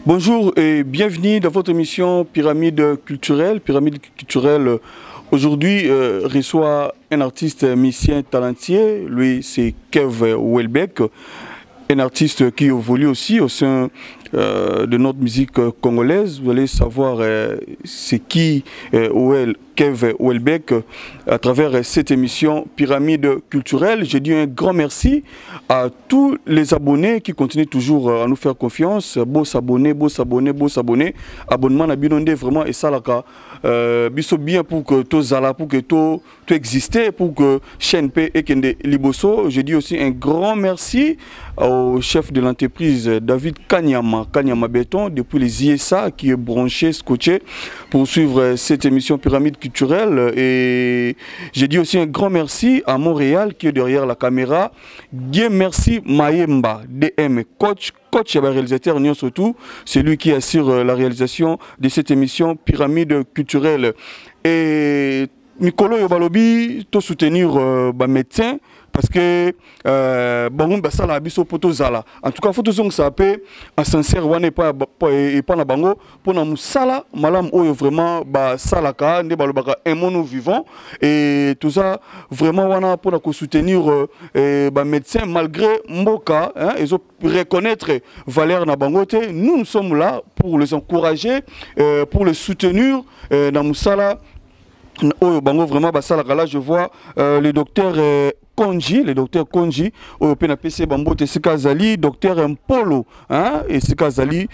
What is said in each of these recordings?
Bonjour et bienvenue dans votre émission Pyramide culturelle. Pyramide culturelle aujourd'hui reçoit un artiste musicien talentueux. Lui, c'est Kev Welbeck, un artiste qui évolue aussi au sein de notre musique congolaise. Vous allez savoir c'est qui Kev Welbeck à travers cette émission Pyramide culturelle. Je dis un grand merci à tous les abonnés qui continuent toujours à nous faire confiance. Beau s'abonner, beau s'abonner, beau s'abonner. Abonnement à Binonde vraiment et ça là biso bien pour que tout zala, pour que tout existait, pour que chaîne P et Kende Liboso. Je dis aussi un grand merci au chef de l'entreprise David Kanyama Béton depuis les ISA qui est branché, scotché pour suivre cette émission Pyramide culturelle. Et j'ai dit aussi un grand merci à Montréal qui est derrière la caméra. Bien merci Mayemba DM coach et réalisateur Nyon surtout, c'est lui qui assure la réalisation de cette émission Pyramide culturelle. Et Nicolo Yobalobi to soutenir médecin parce que bon ça la biso poto zala. En tout cas faut que ça peut en sincère wane pas na bango pour na musala malam oyo vraiment ba salaka ne balobaka un monde vivant et tout ça vraiment wana pour na soutenir médecin malgré mboka hein, ils ont reconnaître valeur na bango te. Nous sommes là pour les encourager pour les soutenir dans musala oyo bango vraiment ba salaka. Là je vois le docteur Konji, le docteur Konji, au PNPC Bambo Tessika Zali, docteur Mpolo, hein, et Sika Zali,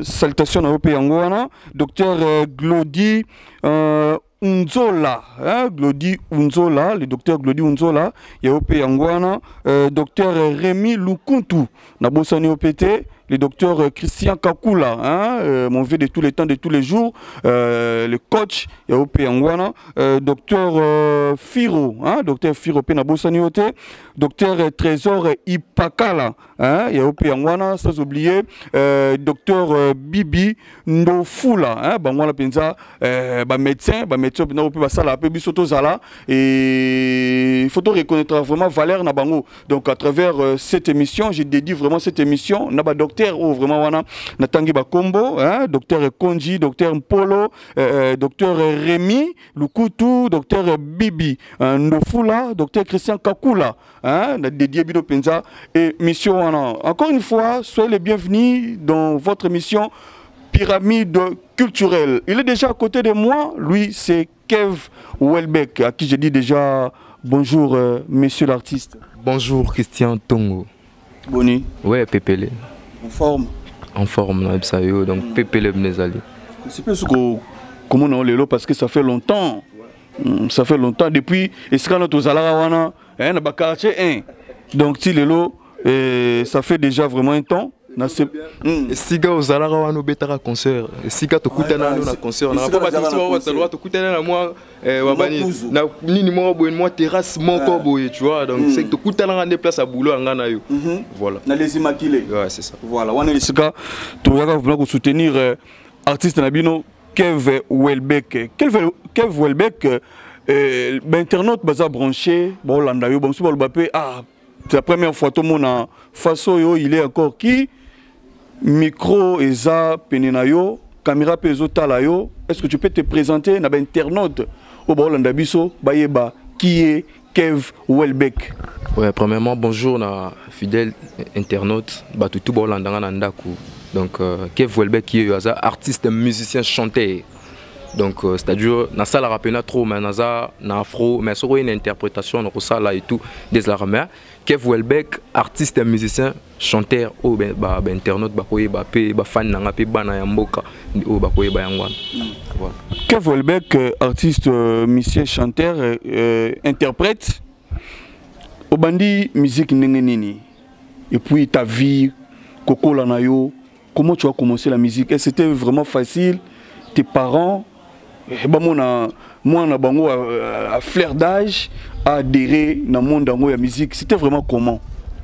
salutation à Opeangwana, docteur Glody Unzola, hein, Glody Unzola, le docteur Glody Unzola, il y a Opeangwana, docteur Rémi Lukuntu, Nabosani OPT, le docteur Christian Kakula, hein, mon vieux de tous les temps, de tous les jours, le coach, Yaope Angwana, docteur Firo, hein, docteur Firo Penabossaniote, docteur Trésor Ipakala, hein, Yaope Angwana, sans oublier, docteur Bibi Ndofula, hein, Bangwana Penza, médecin, Basala, Bisoto Zala, et il faut reconnaître vraiment valeur Nabango. Donc à travers cette émission, j'ai dédié vraiment cette émission, Naba docteur ou vraiment wana natangi bakombo hein, docteur Konji, docteur Mpolo, docteur Rémi Lukutu, docteur Bibi Ndofula, docteur Christian Kakula hein, dédié Bido Penza et mission wana. Encore une fois, soyez les bienvenus dans votre émission Pyramide culturelle. Il est déjà à côté de moi, lui c'est Kev Welbeck à qui je dis déjà bonjour monsieur l'artiste. Bonjour Christian Tongo. Boni. Ouais, Pépélé. En forme. En forme, donc Pépélé Bnezali. C'est plus ce que comment on est là parce que ça fait longtemps. Ça fait longtemps depuis. Et c'est quand on est là, on a quartier 1. Donc si les lots, ça fait déjà vraiment un temps. Si gars aux alara wana betara concert, si gars tokutana na concert, na pas batisi wa watalo tokutana na moi wabani na nini mo boye moi terrasse moko boye tu vois donc c'est tokutana na place à boulot ngana yo. Voilà. Na les immaculés. Ouais, c'est ça. Voilà, wana les gars to yaka vouloir soutenir artiste na bino Kev Welbeck. Kev Welbeck internaute baza branché bon landa yo bon so ba ah c'est la première fois tout le monde en façon yo il est encore qui micro eza penenayo caméra peso talayo. Est-ce que tu peux te présenter na internaute au Bolanda biso bayeba qui est Kev Welbeck? Ouais, premièrement bonjour na fidèle internaute batutu Bolanda na ndaku. Donc Kev Welbeck qui est artiste, musicien, chanteur. Donc c'est-à-dire na sala rapena trop mais na afro mais sur une interprétation na ça là et tout des armées. Kev Welbeck artiste, musicien, chanteur au internaute bakoye ba fan na pe bana ya mboka o bakoye ba yangwana. Voilà. Kev Welbeck artiste, musicien, chanteur, interprète au bandi musique nini. Et puis ta vie Coco Lanayo, comment tu as commencé la musique? Est-ce que c'était vraiment facile? Tes parents moi na bango à flair d'âge à adhérer dans le monde de la musique, c'était vraiment comment?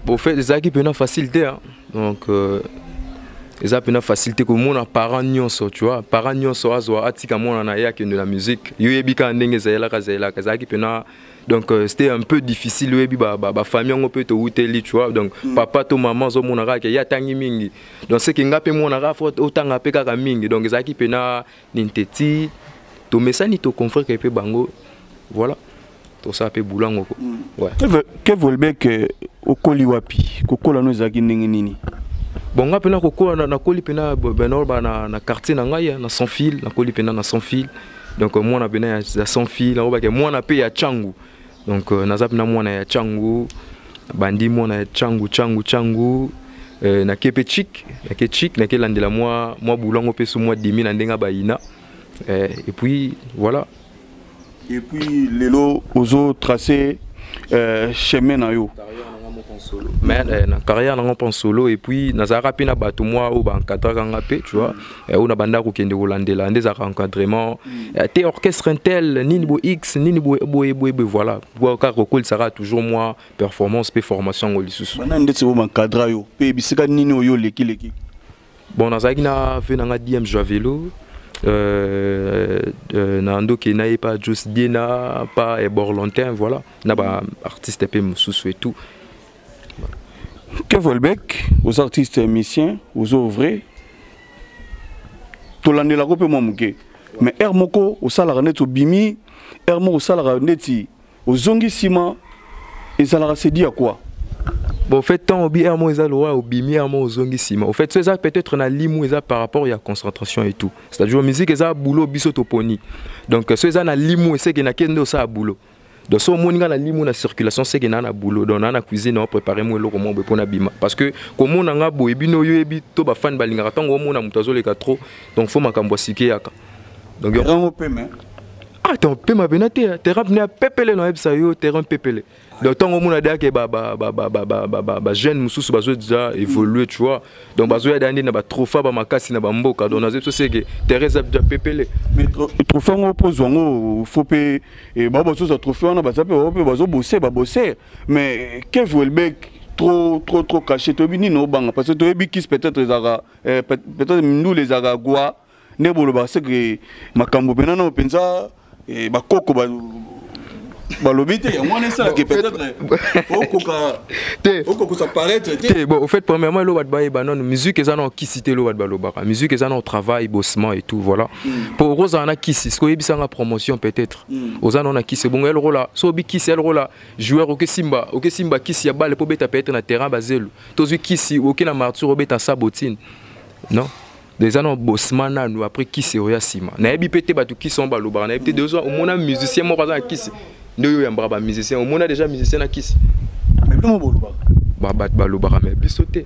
Au fait des équipes pas facilité hein. Donc ils ont une facilité que mon parents nyonso, tu vois, parents nyonso azwa atika mon na ya de la musique. Yo ebika ndenge zela kazaki pena. Donc c'était un peu difficile webi ba famille on peut te outeli, tu vois. Donc papa to maman zo monaka ke ya tangi mingi. Donc c'est que ngape monaka faut autant pe kaka mingi. Donc zaki pena ninteti to mesani to confrère ke pe bango. Voilà. Tout ça pe boulango ko. Ouais. Que Welbeck okoli wapi? Kokola no zaki ndenge nini? Bon, nga pena kokola na koli pena benor ba na quartier na ngai na sans fil, na koli pena na sans fil. Donc moi na bena ya sans fil, na ba ke moi na pe ya changu. Donc naza pena moi na ya changu, bandi moi na ya changu na kepe chic, na ke landela moi boulango pe sou moi demi na ndenga baina. Et puis voilà. Et puis lelo ozo tracé chemin na yo. Mais na carrière na ngompa solo et puis nazara pina bato moi au bankadra kanga pe tu vois on a banda ko kende holandela ndez encadrement té orchestre intel nini bo x nini bo voilà car ko sera toujours moi performance pe formation ngo lisusu bana ndetse bo bankadra yo pe bisika nini yo leki bon nazaki na fe na DM Javelo na ndoki na pas Just Diena pas Borlontin voilà na ba artiste pe mususu et tout. Que Welbeck, aux artistes musiciens, aux œuvres, tout l'année la coupe momuke. Mais Hermoko, au salaire net au bimi, Hermo au salaire net au zongi sima, et ça leur s'est dit à quoi? Bon, en fait, tant au Hermo et au bimi, Hermo au zongi sima. En fait, c'est ça peut-être na limou et par rapport à la concentration et tout. C'est-à-dire musique et ça boulot bisotoponi. Donc c'est ça na limou et c'est que na kendo ça boulot. Donc, si on a la circulation, c'est qu'on a un boulot. Donc, on a la cuisine, on prépare le moment pour bima. Parce que, comme on a un boulot, on a fan balinga, on a un mutazo les quatre. Donc, il faut que je donc, ah, t'es un peu ma benate, t'es ramené à pépele dans l'ebsayo, t'es un pépele. Donc, tant qu'on a dit que jeune mususu bazo déjà évolué, tu vois. Donc, bazo ya dandi na ba trofa ba makasi na ba mboka. Donc, on a dit que t'es déjà pépele. Mais trofa on pose on faut payer et ba bazo ça trofa on a ba ça peut bazo bosser. Mais que Welbeck trop caché to bini no banga parce que to bikis peut-être les ara peut-être nous les aragua ne bolo ba c'est que makambo benana openza et ba koko ba balobité moi ça qui peut-être oko ça paraît bon au fait premièrement lo bat ba non musique ezana qui citer lo bat balobaka musique ezana au travail bossement et tout voilà pour rosa na qui c'est ce que ebisanga promotion peut-être ozana na qui c'est bon elle rola so bi qui c'est elle rola joueur OK Simba qui si ya balle pour beta peut-être na terrain basel tozu qui si OK na martyr beta sabotine non des années bossement nous après qui c'est oya sima na ebi pété batu qui sont balobaka na ebi 2 ans au mona musicien mo raza qui c'est nous yamba ba musicien au mona déjà musicien na qui mais comment balobaka ba balobaka mais bisoté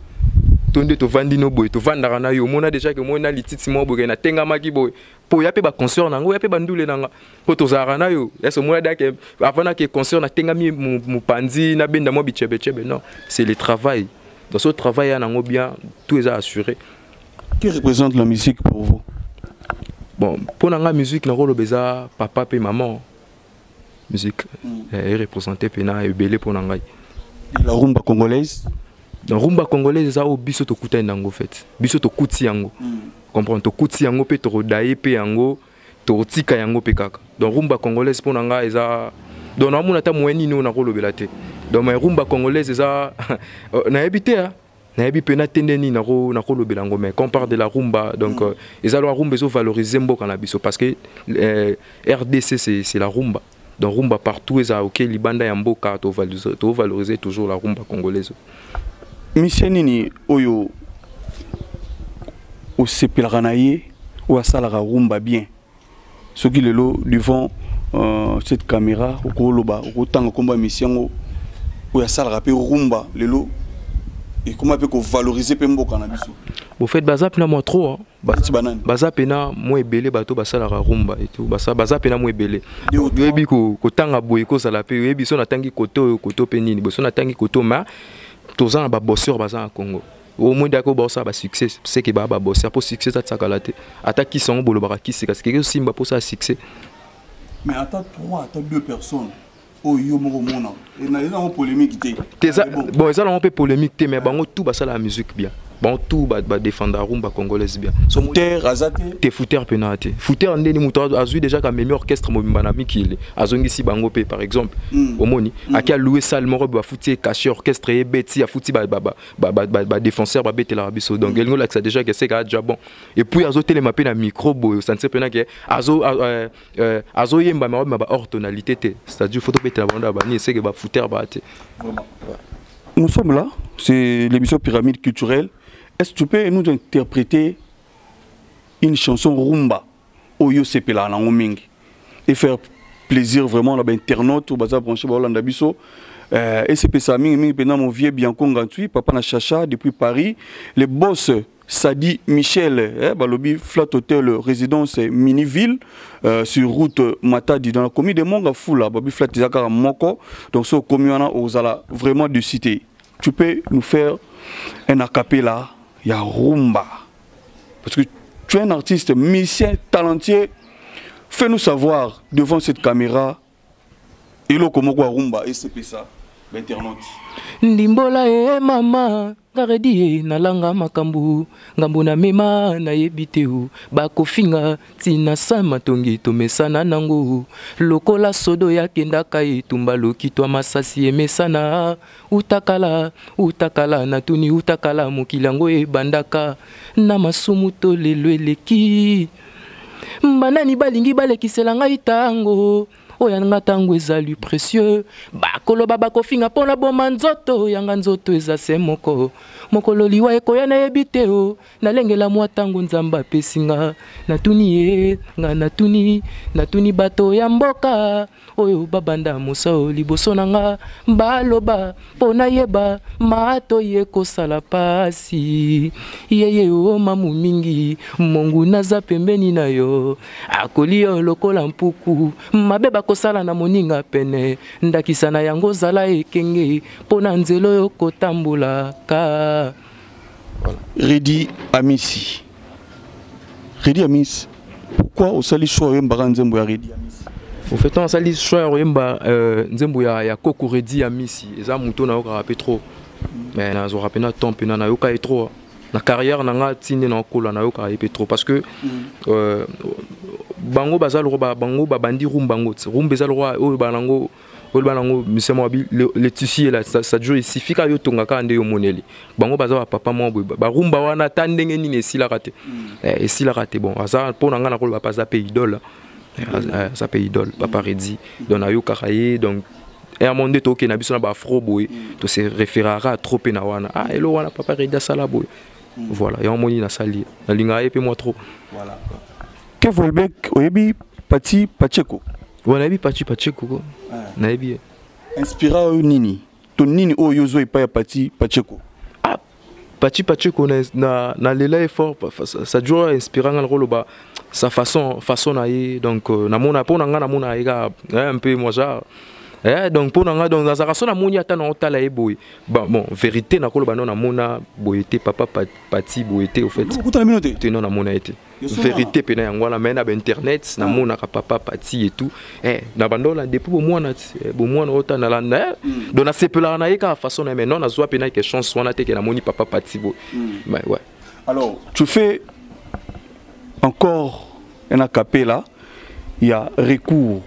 tonde to vandi no boy to vandara na yo mona déjà que mona lititi mo boy na tenga maki boy po ya pe ba concert nango ya pe bandule nanga po to zara na yo est-ce mona da que avant que concert na tenga mi mu panzi na benda mo bichebe non c'est le travail dans ce travail ya nango bien tout est assuré. Qui représente la musique pour vous? Bon, pour la musique, nous avons papa et maman. Musique est représentée pena et belé pour la rumba congolaise. La rumba congolaise, ça au biso to kuta nango fait. Biso to kuti yango. Comprends to kuti yango pe to daye pe yango to tika yango pe kaka. Donc rumba congolaise pour la eza donc na mona ta moyeni no na kolobela te. Donc ma rumba congolaise eza na habité hein. Naebi pena tendeni na kolobela ngo mais quand on parle de la rumba donc les alors rumba ils ont valorisé mboka na biso parce que RDC c'est la rumba. Donc rumba partout ils a OK libanda ya mboka to valoriser toujours la rumba congolaise. Missionini oyo o sepelranaye ou asalara rumba bien. Ce qui lelo devant cette caméra au koloba au tanga komba mission ou asalara pe rumba lelo. Et comment peut-on valoriser Pembo cannabis? Au fait, bazap na moi trop. Bazap na moi belé bateau basala rumba et tout. Bazap na moi belé. Yebi ko tanga boy ko sala pe yebi so na tangi koto penini. Bo so na tangi koto ma toza na ba bosseur baza en Congo. Au moins d'accord bossa ba succès. C'est que ba bosseur pour succès ça sakalate. Ata qui sont bolo bara qui c'est parce que simba pour ça succès. Mais attends 3 attends 2 personnes. Oh yo moko mona et na eza en polémique té bon ça on peut polémique té mais bango tout basala la musique bien bon tout ba défendre rumba congolaise bien footer azate te footer penate footer ndeni muto azui déjà ka même orchestre mobimba na mikili azongisi bango pe par exemple omoni akia louer salle moko ba footer cacher orchestre et beti a footer ba défenseur ba betela biso donc elngo là que ça déjà que c'est déjà bon et puis azote les mapé na micro boy ça ne sait pas que azo yemba ba hors tonalité c'est-à-dire photo betela banda ba ni c'est que ba footer ba te vraiment. Nous sommes là, c'est l'émission Pyramide culturelle. Est-ce que tu peux nous interpréter une chanson rumba Oyo Sepela na Oming et faire plaisir vraiment à l'internaute ou baza branché ba Hollanda biso et c'est ça mingi pendant mon vieux Bianco Ngantui papa na Chacha depuis Paris les boss Sadi Michel balobi flat hotel résidence Miniville sur route Matadi dans la commune de Mongafula babi flat izaka moko donc so commune aux ala vraiment de cité tu peux nous faire un acapella ya rumba parce que tu es un artiste musicien talentueux fais-nous savoir devant cette caméra et le comment rumba et c'est ça l'internaute ndimbola e mama garedi na langa makambu ngambo na mema na yebiteu bakofinga tina sama tongi tomesana nango lokola sodo ya kendaka itumba lokitwa masasi emesana utakala natuni utakala mokilango ebandaka na masumu to lelo eleki banani balingi balekisela ngai tango oya nga tango ezali précieux bakoloba bakofinga pona boma nzoto yanga nzoto eza se mokolo liwa ekoya na yebi te o nalengela mwa tango nzamba apesinga natuni ye nga natuni bato ya mboka oyo babanda mosao liboso na nga baloba pona yeba mato ye kosala pasi yeye o mamu mingi mongu naza pembeni na yo akoli yo lokola mpuku mabe bakosala na moninga pene ndakisa na yango zala ekenge pona nzelo yo kotambola ka voilà. Redi Amisi pourquoi au sali choix mbara nzembo ya Redi Amisi au fait on sali choix yemba nzembo ya Koko Redi Amisi eza muto na yoka trop mais na zo rapena temps pena na yoka trop na carrière na nga tine na kola na yoka trop parce que bango bazalo bango babandi rumbango rumbe zalo oyo banango monsieur Moabi le tissu là ça dure il suffit ka yo tonga ka ande yo moneli bango bazalo papa mo ba rumba wana tandenge nini esila raté esila raté bon ça pona nga na ko ba pas za pays idole ça pays idole papa Redi donc na yo karaye donc et à mon de toke na biso na ba afro boy to se référera trop na wana elo wana papa Redi sala boy voilà et on moni na sali na linga et moi trop voilà Kev Welbeck oyebi Pati Pacheko voilà bi Pati Pacheko na yebi inspira nini to nini oyo zo epa ya Pati Pacheko Pati Pacheko na lela effort ça dure inspirant le rôle ba sa façon na ye donc na mona pona nga na mona ega un peu moi ça donc pour nga donc dans sa façon na moni ata na otala e boy bon vérité na kolo ba non na mona boyete papa Pati boyete au fait tu non na mona été vérité pena yango na mena ba internet na mona ka papa Pati et tout na bandola depuis bo mwana ota na landa donc na sepela na eka façon na mais non na zwa pena que chance wana te que na moni papa Pati boy mais ouais alors tu fais encore un acapella il y a recours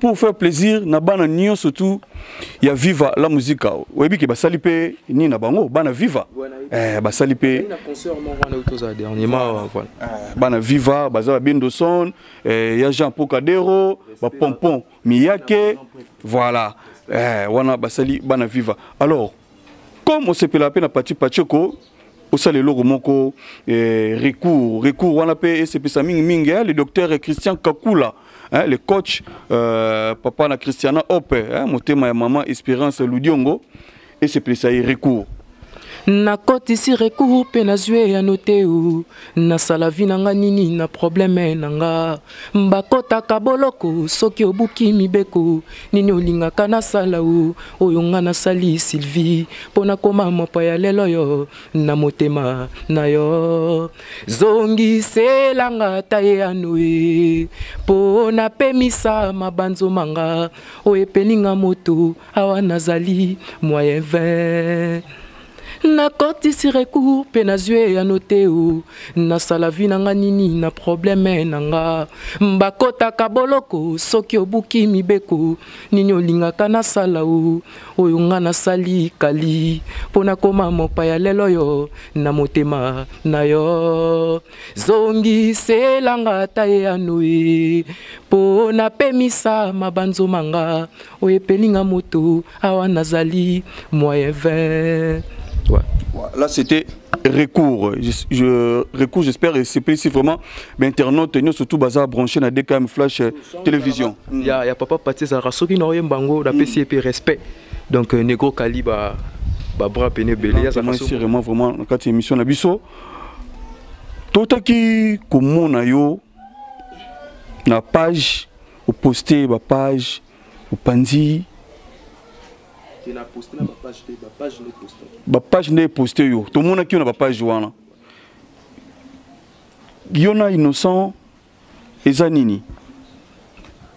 pour faire plaisir na bana nyo surtout il y a viva la musique webi ke basali pe ni na bango bana viva basali pe na concert mo wana utoza dernièrement voilà bana viva baza bindo son ya Jean Pocadero ba pompon miyake voilà wana basali bana viva alors comme on s'appelle na Pati Pacheko au sale logo moko recours wana pe c'est ça mingi le docteur Christian Kakula le coach papa na Christiana Ope motema ya maman Espérance Ludiongo et c'est plus ça recours na koti si recours pe na zwe ya noteu na salavi nanga nini na problème nanga mbakota kaboloko soki obuki mibeko nini olingaka na sala oyo nga na sali Sylvie pona koma mopa ya lelo yo na motema na yo zongi selanga taye anoe pona pemisa mabanzo manga o epelinga moto awa nazali moyen 20 na kotisi recours pe na zwe ya note o na salavi na nga nini na problème na nga bakotaka boloko soki obuki mibeko nini olingaka na sala o oyo nga na sali kali pona koma mopaya lelo yo na motema na yo zongi selanga taye anoi pona pemisa mabanzo manga oyepelinga moto awa nazali moyen 20. Ouais. Là, c'était recours. Recours, j'espère, et c'est ici vraiment. Mais internaute, nous surtout bazar branché dans DKM Flash télévision. Il y a papa Patis Arasoki Noye Bango, la PCP respect. Donc, Negro Kaliba, Bra Pene Belé, c'est vraiment, vraiment, quand émission na biso. Tout qui, comme on a yo, na page, au posté, la page, au pandi. La page n'est postée yo. Tout le monde qui a une page wana. Yona innocent ezanini.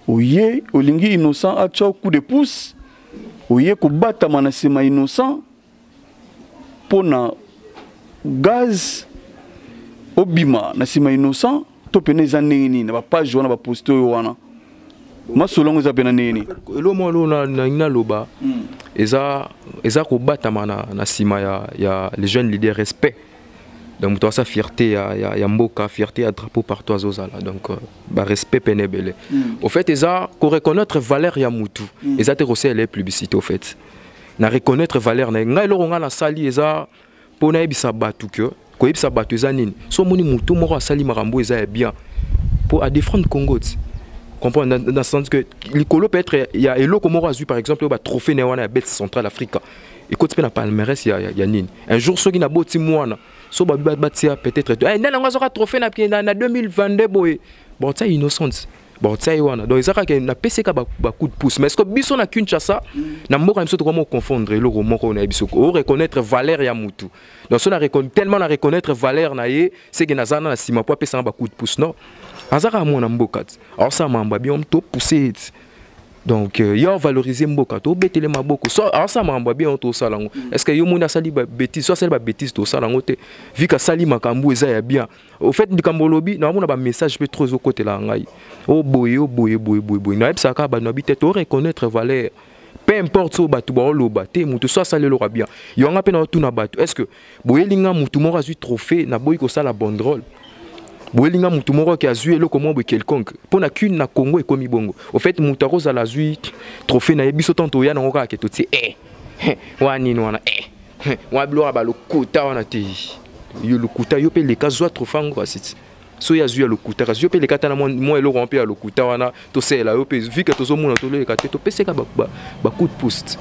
Oye, olingi innocent a tchao coup de pouce. Oye ko bata manasema innocent pona gaz obima nasema innocent to pene ezanini na page wana ba poster yo wana. Masolongo za pena nini. Lo mo lo na loba. Eza ko batama na sima ya les jeunes leaders respect. Donc toi sa fierté ya mboka, fierté à drapeau partout à Zozala. Donc ba respect penebele. Au fait eza ko reconnaître valeur ya mutu. Eza te rosé les publicités au fait. Na reconnaître valeur na ngai lo nga na sali eza pona ebisa batu que ko ebisa batu eza nini. So moni mutu moko asali marambo eza bien pour à défendre Congo. Comprendre dans le sens que l'écolo peut être il y a elo comme Razu par exemple au trophée néwana à bête centrale Afrique et quand tu na palmarès il y a nini un jour ceux qui na boti moana so ba batia peut-être eh nana ngazora trophée na 2022 boy bon ça innocence bon ça wana donc ezaka que na PCK ba coup de pouce mais est-ce que biso na Kinshasa na mboka biso to comment confondre le romoko na biso o reconnaître valeur ya mutu donc so na reconnaître tellement na reconnaître valeur na ye c'est que na zana na sima po pesa ba coup de pouce non azaka mona mboka alors ça mamba bien to pousser donc yo valoriser mboka to betele maboko so alors ça mamba bien to salango est-ce que yo mona sali ba bêtise so sali ba bêtise to salango te vu que sali makambu eza ya bien au fait ndikambo lobi na mona ba message peut trop au côté la ngai oh boye na ebsaka ba no bité to reconnaître valeur peu importe so batu ba loba te mutu so sali lo bien yo nga pe na tout na batu est-ce que boyelinga mutu mo razu trophée na boy ko sala bon drôle. Boelinga mutu moko qui a joué le comment quelconque pour na qu'une na Congo et comme bongo au fait mutaroza la joué trophée na biso tanto ya na ka ke to ti wani no na wa bloa ba le kuta wana te yo le kuta yo pe le kazo trophée ngo asiti so ya joué le kuta yo pe le kata na mo elo romper le kuta wana to c'est là yo pe vu que to zo mona to le kata to pese ka ba coup de pouce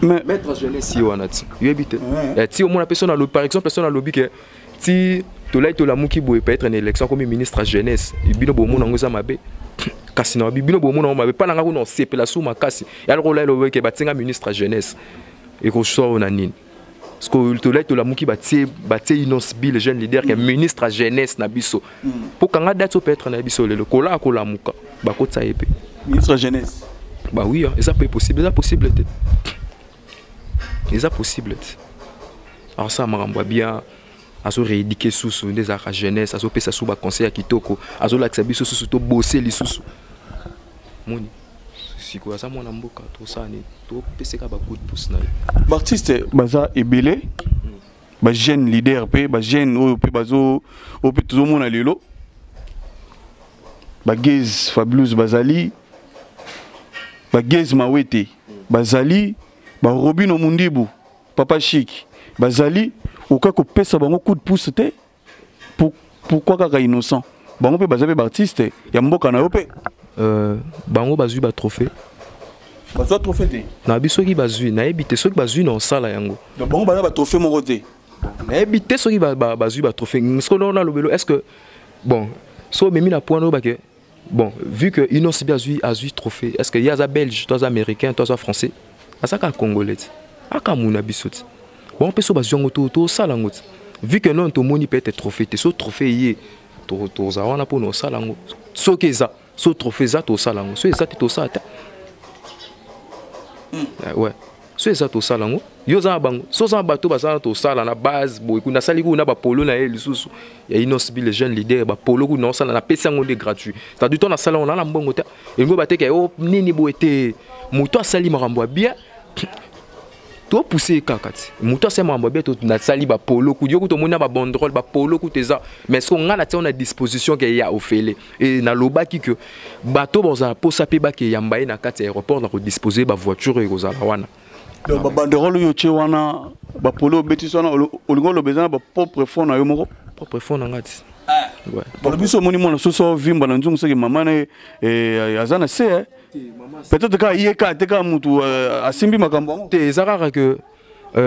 mais maître jeunesse wana ti yo ebite ti o mona personne par exemple personne a lobby que si to lai to la muki boye peut être une élection comme ministre à jeunesse bino bo mona ngoza mabe kasi na bino bo mona mabe pa na ngako no sepela sou makasi ya lo lai lo ke batinga ministre à jeunesse et ko so na nini parce que to lai to la muki batie inonce le jeune leader que ministre à jeunesse na biso pour kanga date peut être na biso le kola ko la muka ba ko tsa epé ministre à jeunesse bah oui hein, ça peut possible ça possible ça possible alors ça marambo bien azo rééduquer sous des arts jeunesse azo pesa sous ba conseil à kitoko azo l'accès biso sous to bosser les sous moni si quoi ça mon mboka to ça ni to pesa ka ba coup de pouce na artiste baza ebele ba jeune leader pe ba jeune o pe bazo o pe tout monde lelo ba Gez Fabulous Bazali ba Gez Mawete Bazali ba Robino Mundibu Papa Chic Bazali au cas que pesa bango coup de pouce te pourquoi kaka innocent bango pe bazabe artiste ya mboka na yo pe bango bazui ba trophée bazwa trophée te na biso ki bazui na ebité soki bazui na sala yango donc bango baza ba trophée moko te na ebité soki bazui ba trophée parce que là lobelo est-ce que bon so memi na point no ba que bon vu que innocent bazui azui trophée est-ce que y a za belge toi américain toi français asaka congolais aka muna biso te bon peso bazongo to salango vu que non to moni peut être trophée te so trophée yé to za wana pour no salango so keza so trophée za to salango so ezate to sata ouais so eza tosala yango yo oza na bango so oza na bato baza na tosala na base boye kuna nasali kuna bapolo na ye lisusu ya inosbi le jeune leader bapolo kuna osala napesi yango nde gratuit c'est-à-dire to nasala yango na mbongo te elingo bateka o nini boye te moto asali makambo ya bien to pousser kaka ti moto asali makambo ya bien to nasali bapolo ku yo kuto mona ba banderole bapolo ku teza mais ce qu'on a na on a disposition que ya ofele et na lobaki que bato boza posa pe ba ke yamba na kati aéroport na ko disposer ba voiture e kozala wana. Donc ba banderole yo che wana ba polo beti sona olingo lo bezana ba propre fond na yo moko propre fond na ngati. Ouais. Ba biso moni mona so vimba na nzungu seki mama na azana se peut-être ka yeka te ka mutu asimbi makambo te ezaka que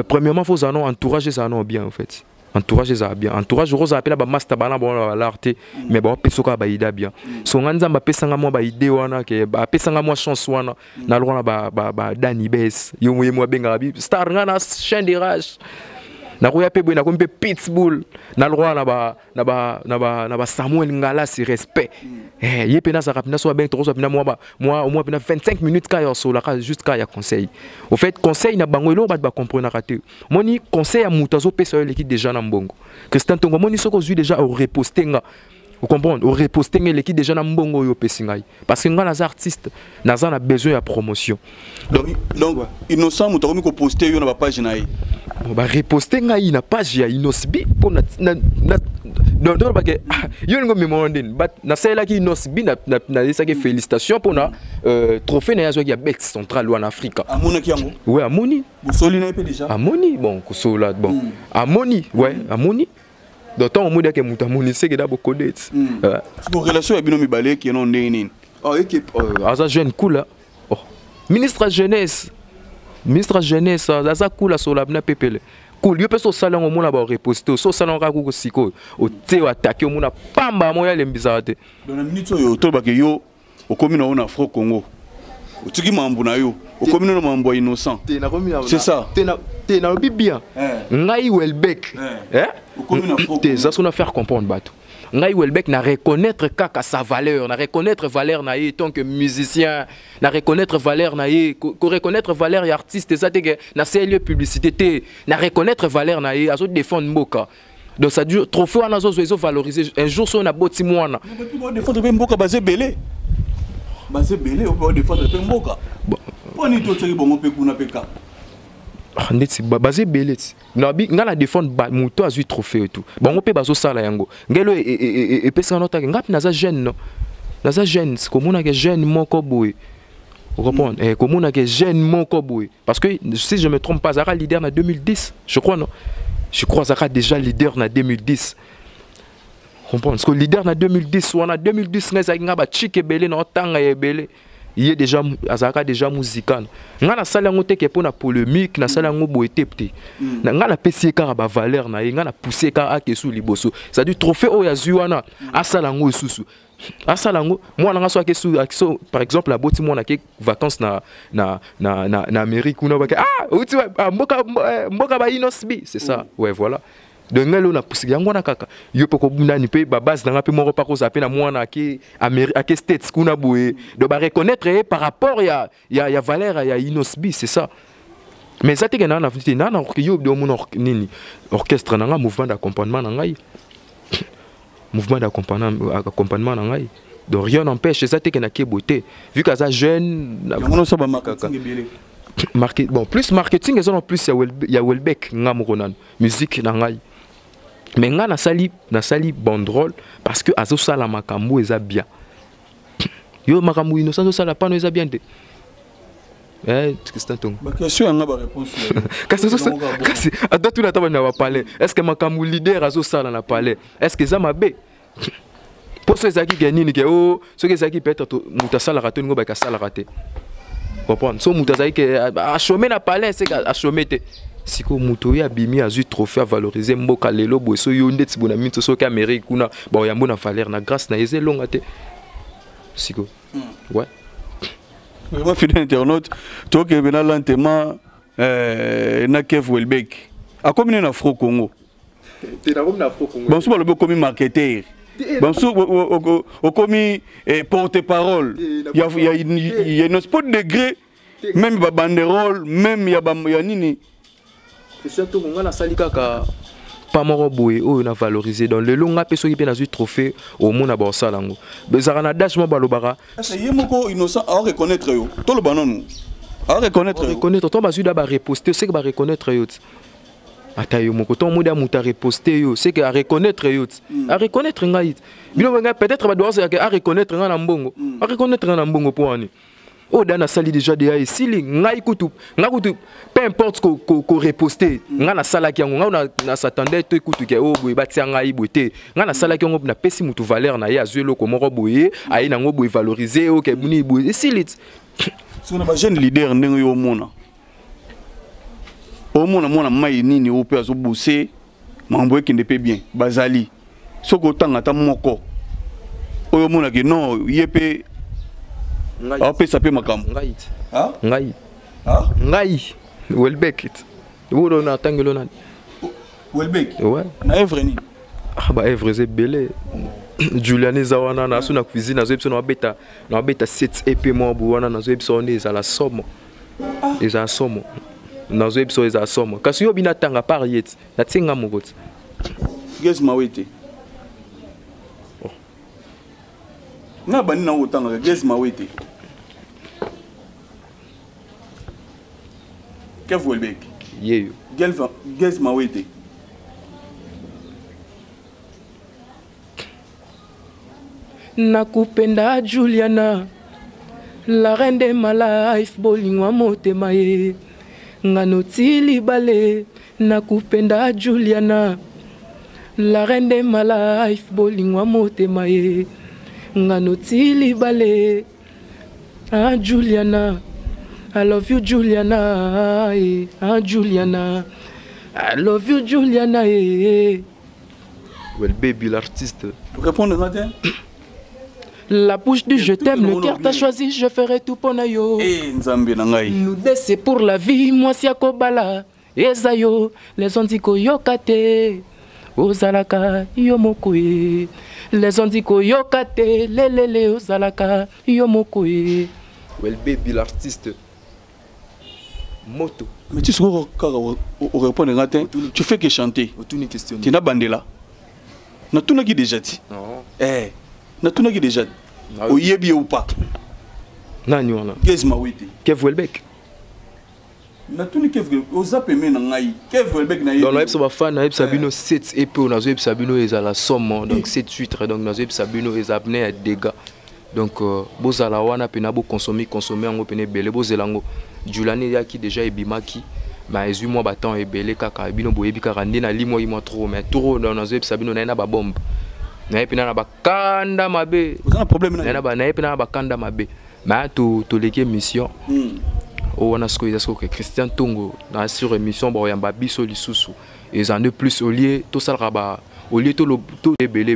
premièrement faut ça non entourager ça non bien en fait. Entourage ça bien entourage rose appelle ba master bana bon l'arte mais ba pesoka ba ida bien so nganza ba pesanga mo ba ide wana ke ba pesanga mo chance wana na lona ba Dani Bes yo mo benga bi star ngana chaîne de rage na ko ya pe na ko mpe pitbull na lona na ba Samuel Ngala si respect ye pena ça rapina so ben trop so pena moi au moins pena 25 minutes ka yo so la jusqu'à ya conseil au fait conseil na bango lo ba comprendre raté moni conseil ya mutazo pesa l'équipe déjà na mbongo Christian Tongo moni soko zui déjà au reposter nga vous comprenez au reposter l'équipe déjà na mbongo yo pesingai parce que nga na artiste na za na besoin ya promotion donc innocent mutako mi ko poster yo na ba page na ba reposter nga na page ya Inosbi pour na donc parce que yo ngo memorandin but na sela ki Inosbi na esa ke félicitations pour na trophée na yazo ki ya Bex Central en Afrique amona ki yango ouais amoni busoli na pe déjà amoni bon kusola bon amoni ouais amoni d'autant au monde que mutamoni c'est que d'abord connaître c'est une relation ya bino mibale qui non nini oh équipe asa jeune cool là oh ministre de jeunesse asa cool sur la bna pepele cool yo peso salon au mona ba reposter so salon ka ku siko o te attaquer au mona pamba moya le mbizate dans la minute yo to ba ke yo o komi na ona Afro Congo o tiki mambo na yo o komi na mambo innocent c'est ça te na bibia ngai Welbeck o komi na Afro te ça son faire comprendre bato ngai Welbeck na reconnaître kaka sa valeur na reconnaître valeur na ye tant que musicien na reconnaître valeur na ye ko reconnaître valeur ya artiste ça te que na lieu publicité te na reconnaître valeur na ye azo défendre mboka donc ça dure trophée wana zo valoriser un jour so na boti mwana on défendre mboka basé belé on peut défendre mboka poni to tseki bongo pe kuna peka ndeti basé belé na bi ngala défendre ba muto azui trophée et tout bongo pe bazo sala yango ngelo e pesa nota ngapi na za jeune no na za jeune komuna ke jeune moko boy vous comprenez komuna ke jeune moko boy parce que si je me trompe pas Zara leader en 2010 je crois non je crois Zara déjà leader en 2010 comprendre parce que leader en 2010 ou en 2010 nga ba chike belé na tanga ye belé il est déjà azaka déjà musical nga na sala ngote ke pona polémique na sala ngo boete pte nga na pesi ka ba valeur na nga na pousser ka akesu liboso ça du trophée o ya zuwana asala ngo susu asala ngo moi na so akesu par exemple la boti moi na ke vacances na Amérique ou na ba uti mboka ba Inosbi c'est ça ouais voilà de ngelo na pousse yango na kaka yo poko bunda ni pe ba base na pe moko pa ko zape na mwana ke Amérique States kuna boye de ba reconnaître par rapport ya valeur ya Inosbi c'est ça mais ça te gena na vite na yo de mon nini orchestre na nga mouvement d'accompagnement na ngai mouvement d'accompagnement na ngai donc rien n'empêche ça te gena ke beauté vu que ça jeune on so ba marketing bon plus marketing et en plus ya Welbeck nga mokonan musique na ngai mais nga na sali banderole parce que azo sala makambo eza bien yo makambo innocent so sala pano eza bien de Christian Tongo ba question nga ba réponse kasi ata tout la table na ba parler est-ce que makambo leader azo sala na parler est-ce que za mabe pour ceux qui gagnent ni ke ceux qui peut-être mutasala raté ngo ba ka sala raté comprendre so mutasala ke a chômer na parler c'est a chômer te siko muto ya bimi azu trophée à valoriser mboka lelo boso yo ndeti bona minto so ka Amérique kuna ba yambo na valeur na grâce na eze longa te siko ouais vraiment fidèle internaute to ke bena lentement na Kev Welbeck a combien na Afro Congo te na na Afro Congo bon so ba comme marketeur bon so au comme porte-parole il y a une sport degré même ba banderole, même ya nini. Christian Tongo nga na sali kaka pas moro boye o na valoriser dans le long apeso ki pe na zu trophée au monde ba salango. Bezara na dash mo balobara. C'est yemoko innocent à reconnaître yo. To le banon. À reconnaître. Reconnaître to ba zu da ba reposter, c'est que ba reconnaître yo. Ata yo moko to muda muta reposter yo, c'est que à reconnaître yo. À reconnaître nga it. Bilo nga peut-être ba doit à reconnaître nga na mbongo. À reconnaître nga na mbongo po ani. Oh, dans la salle déjà des sili ngai kutu peu importe ko reposter nga na sala ki ngo nga na s'attendait to kutu ke oh boy batia ngai boté nga na sala ki ngo na pesi mutu valeur na ya zuelo ko moko boye ayi na ngo boy valoriser o ke buni boy sili so na ba jeune leader ndenge yo mona o mona mai nini o pe azo bosser mambo ki ndepe bien bazali soko tanga ta moko o mona ke non yepe ah, peut saper ma cam. Ngai. Welbeck. Où na tangelo na. Welbeck. Ouais. Na evre ni. Ah ba evre c'est belé. Juliane zawana na suna cuisine na zebso na beta 7 ep mo bu wana na zebso ne za la somme. Eza somme. Na zebso eza somme. Kasi yo bina tanga par yet. Na tsinga mogot. Guess mawete. Na bani na otanga guess mawete. Kev Welbeck. Yeyo. Guess mawete. Nakupenda Juliana, la reine de ma life, bolingwa motema ye. Nganotili bale, nakupenda Juliana, la reine de ma life, bolingwa motema ye. Nganotili bale, ah Juliana, I love you Juliana, ah Juliana, I love you Juliana. Well baby l'artiste. Pour répondre matin. La bouche du je t'aime, le cœur t'a choisi, je ferai tout pour Nayo. Eh, Nzambe nangai. Nous deux c'est pour la vie, moi si akobala. Ezayo, les ondiko yokate. Ozalaka yomokoe. Les ondiko yokate, lelele ozalaka yomokoe. Well baby l'artiste. Moto. Mais tu sais au répondre matin, tu fais que chanter. Tu n'as bandé na tout qui déjà dit. Eh. Na tout qui déjà. O yebi ou pas. Nani wana. Qu'est-ce mawete. Kev Welbeck. Na tout Kev ozapeme na ngai. Kev Welbeck na yebi. Dans la episode fan na episode sabino 7 et puis on a episode sabino ezala somme donc 7 8 donc na episode sabino ezabne à dégâts. Donc bozala wana pena bo consommer ngo pene belé bozelango. Julane ya ki déjà ebimaki. Mais ezu moi batant ebelé kaka bino boyebi kaka ndena limo yimo trop mais trop dans na episode sabino na ba bombe. Na epina na bakanda mabe. Vous avez un problème na ba na epina na bakanda mabe. Mais to leke mission. O wana sko izasko que Christian Tongo na sur émission ba yamba biso lisusu. Et en de plus au lieu to salra ba au lieu to belé